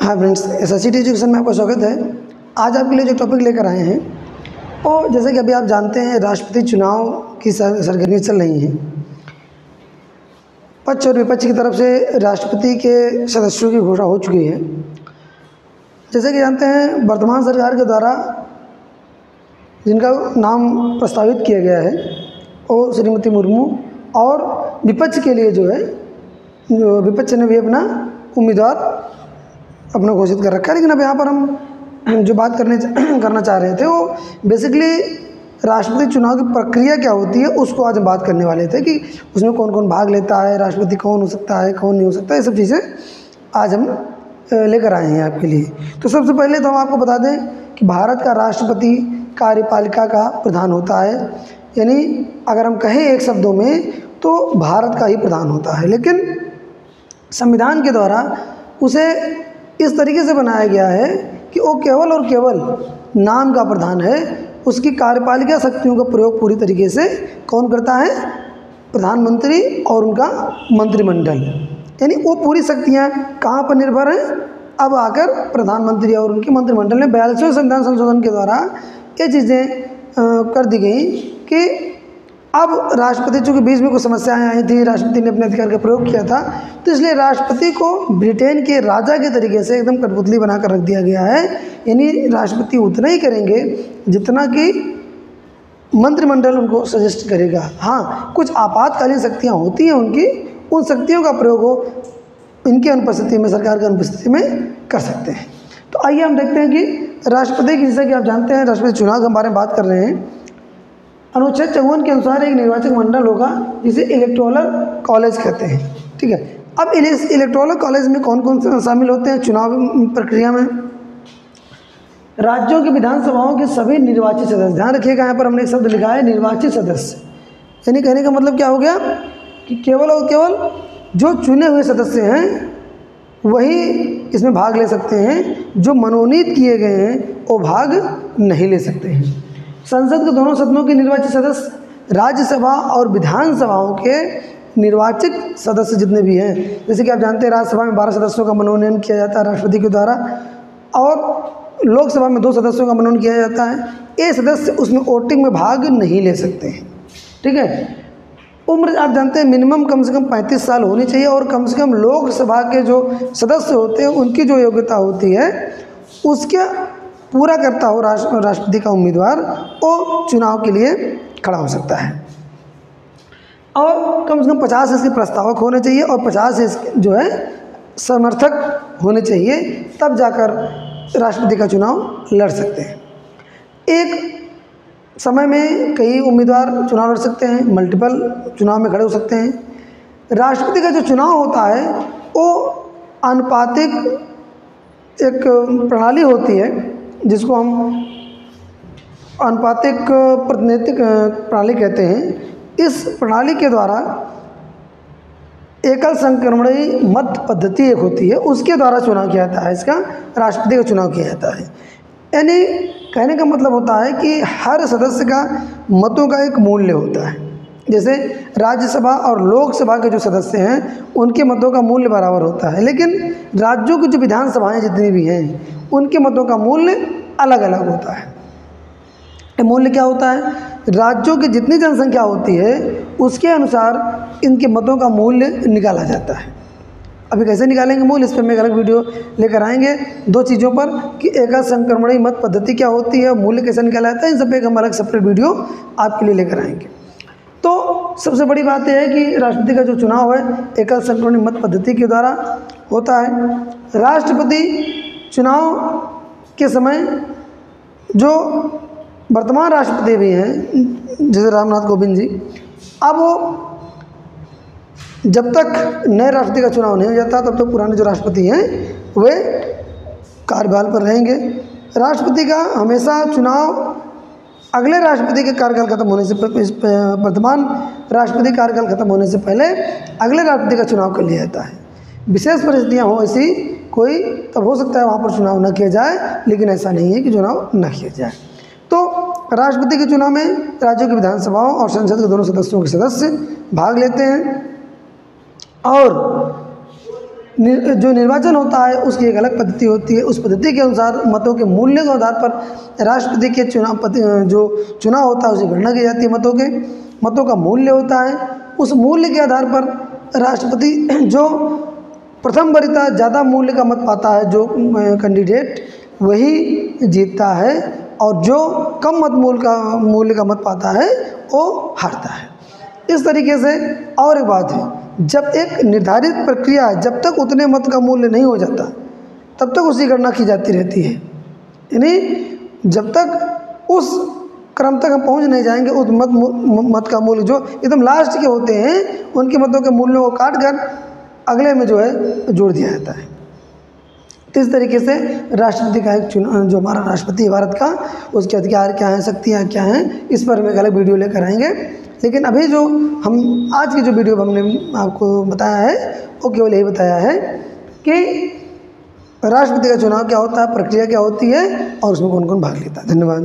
हाँ friends, SSCT education में आपका स्वागत है। आज आपके लिए जो टॉपिक लेकर आए हैं वो जैसे कि अभी आप जानते हैं राष्ट्रपति चुनाव की सरगर्मियाँ चल रही हैं। पक्ष और विपक्ष की तरफ से राष्ट्रपति के सदस्यों की घोषणा हो चुकी है। जैसे कि जानते हैं वर्तमान सरकार के द्वारा जिनका नाम प्रस्तावित किया गया है वो श्रीमती मुर्मू, और विपक्ष के लिए जो है विपक्ष ने भी अपना उम्मीदवार अपना घोषित कर रखा है। लेकिन अब यहाँ पर हम जो बात करना चाह रहे थे वो बेसिकली राष्ट्रपति चुनाव की प्रक्रिया क्या होती है उसको आज हम बात करने वाले थे कि उसमें कौन कौन भाग लेता है, राष्ट्रपति कौन हो सकता है, कौन नहीं हो सकता, ये सब चीज़ें आज हम लेकर आए हैं आपके लिए। तो सबसे पहले तो हम आपको बता दें कि भारत का राष्ट्रपति कार्यपालिका का प्रधान होता है, यानी अगर हम कहें एक शब्दों में तो भारत का ही प्रधान होता है। लेकिन संविधान के द्वारा उसे इस तरीके से बनाया गया है कि वो केवल और केवल नाम का प्रधान है, उसकी कार्यपालिका शक्तियों का प्रयोग पूरी तरीके से कौन करता है? प्रधानमंत्री और उनका मंत्रिमंडल। यानी वो पूरी शक्तियाँ कहाँ पर निर्भर हैं? अब आकर प्रधानमंत्री और उनके मंत्रिमंडल ने 42वें संविधान संशोधन के द्वारा ये चीज़ें कर दी गई कि अब राष्ट्रपति चूँकि बीच में कुछ समस्याएं आई थी, राष्ट्रपति ने अपने अधिकार का प्रयोग किया था, तो इसलिए राष्ट्रपति को ब्रिटेन के राजा के तरीके से एकदम कठपुतली बनाकर रख दिया गया है। यानी राष्ट्रपति उतना ही करेंगे जितना कि मंत्रिमंडल उनको सजेस्ट करेगा। हाँ, कुछ आपातकालीन शक्तियाँ होती हैं उनकी, उन शक्तियों का प्रयोग हो इनकी अनुपस्थिति में, सरकार की अनुपस्थिति में कर सकते हैं। तो आइए हम देखते हैं कि राष्ट्रपति की, जैसा कि आप जानते हैं राष्ट्रपति चुनाव के बारे में बात कर रहे हैं। अनुच्छेद 54 के अनुसार एक निर्वाचक मंडल होगा जिसे इलेक्टोरल कॉलेज कहते हैं। ठीक है, अब इस इलेक्टोरल कॉलेज में कौन कौन से शामिल होते हैं चुनाव प्रक्रिया में? राज्यों की विधानसभाओं के सभी निर्वाचित सदस्य, ध्यान रखिएगा यहाँ पर हमने एक शब्द लिखा है निर्वाचित सदस्य, यानी कहने का मतलब क्या हो गया कि केवल और केवल जो चुने हुए सदस्य हैं वही इसमें भाग ले सकते हैं, जो मनोनीत किए गए हैं वो भाग नहीं ले सकते हैं। संसद के दोनों सदनों के निर्वाचित सदस्य, राज्यसभा और विधानसभाओं के निर्वाचित सदस्य जितने भी हैं, जैसे कि आप जानते हैं राज्यसभा में 12 सदस्यों का मनोनयन किया जाता है राष्ट्रपति के द्वारा, और लोकसभा में 2 सदस्यों का मनोनयन किया जाता है। ये सदस्य उसमें वोटिंग में भाग नहीं ले सकते हैं। ठीक है, उम्र आप जानते हैं मिनिमम कम से कम 35 साल होनी चाहिए, और कम से कम लोकसभा के जो सदस्य होते हैं उनकी जो योग्यता होती है उसके पूरा करता हो राष्ट्रपति का उम्मीदवार वो चुनाव के लिए खड़ा हो सकता है। और कम से कम 50 इसके प्रस्तावक होने चाहिए और 50 इसके जो है समर्थक होने चाहिए, तब जाकर राष्ट्रपति का चुनाव लड़ सकते हैं। एक समय में कई उम्मीदवार चुनाव लड़ सकते हैं, मल्टीपल चुनाव में खड़े हो सकते हैं। राष्ट्रपति का जो चुनाव होता है वो आनुपातिक एक प्रणाली होती है जिसको हम आनुपातिक प्रतिनिधित्व प्रणाली कहते हैं। इस प्रणाली के द्वारा एकल संक्रमणीय मत पद्धति एक होती है, उसके द्वारा चुनाव किया जाता है, इसका राष्ट्रपति का चुनाव किया जाता है। यानी कहने का मतलब होता है कि हर सदस्य का मतों का एक मूल्य होता है। जैसे राज्यसभा और लोकसभा के जो सदस्य हैं उनके मतों का मूल्य बराबर होता है, लेकिन राज्यों की जो विधानसभाएं जितनी भी हैं उनके मतों का मूल्य अलग अलग होता है। मूल्य क्या होता है? राज्यों की जितनी जनसंख्या होती है उसके अनुसार इनके मतों का मूल्य निकाला जाता है। अभी कैसे निकालेंगे मूल्य, इस पर मैं एक अलग वीडियो लेकर आएंगे 2 चीज़ों पर कि एकल संक्रमणीय मत पद्धति क्या होती है, मूल्य कैसे निकाला जाता है, इन सब पर एक हम अलग सेपरेट वीडियो आपके लिए लेकर आएंगे। तो सबसे बड़ी बात यह है कि राष्ट्रपति का जो चुनाव है एकल संक्रमणीय मत पद्धति के द्वारा होता है। राष्ट्रपति चुनाव के समय जो वर्तमान राष्ट्रपति भी हैं जैसे रामनाथ कोविंद जी, अब वो जब तक नए राष्ट्रपति का चुनाव नहीं हो जाता तब तक पुराने जो राष्ट्रपति हैं वे कार्यभार पर रहेंगे। राष्ट्रपति का हमेशा चुनाव अगले राष्ट्रपति के कार्यकाल खत्म होने से, वर्तमान राष्ट्रपति कार्यकाल खत्म होने से पहले अगले राष्ट्रपति का चुनाव कर लिया जाता है। विशेष परिस्थितियाँ हो ऐसी कोई, तब हो सकता है वहाँ पर चुनाव न किया जाए, लेकिन ऐसा नहीं है कि चुनाव न किया जाए। तो राष्ट्रपति के चुनाव में राज्यों की विधानसभाओं और संसद के दोनों सदस्यों के सदस्य भाग लेते हैं, और जो निर्वाचन होता है उसकी एक अलग पद्धति होती है। उस पद्धति के अनुसार मतों के मूल्य के आधार पर राष्ट्रपति के जो चुनाव होता है उसकी गणना की जाती है। मतों का मूल्य होता है, उस मूल्य के आधार पर राष्ट्रपति जो प्रथम वरीयता ज़्यादा मूल्य का मत पाता है जो कैंडिडेट, वही जीतता है, और जो कम मूल्य का मत पाता है वो हारता है। इस तरीके से और एक बात है, जब एक निर्धारित प्रक्रिया है, जब तक उतने मत का मूल्य नहीं हो जाता तब तक उसकी गणना की जाती रहती है। यानी जब तक उस क्रम तक हम पहुंच नहीं जाएंगे, उस मत का मूल्य जो एकदम लास्ट के होते हैं उनके मतों के मूल्यों को काट कर अगले में जो है जोड़ दिया जाता है। तो इस तरीके से राष्ट्रपति का एक जो हमारा राष्ट्रपति है भारत का, उसके अधिकार क्या हैं, शक्तियाँ क्या हैं, इस पर हम एक अलग वीडियो लेकर आएंगे। लेकिन अभी जो हम आज की जो वीडियो हमने आपको बताया है वो केवल यही बताया है कि राष्ट्रपति का चुनाव क्या होता है, प्रक्रिया क्या होती है और उसमें कौन कौन भाग लेता है। धन्यवाद।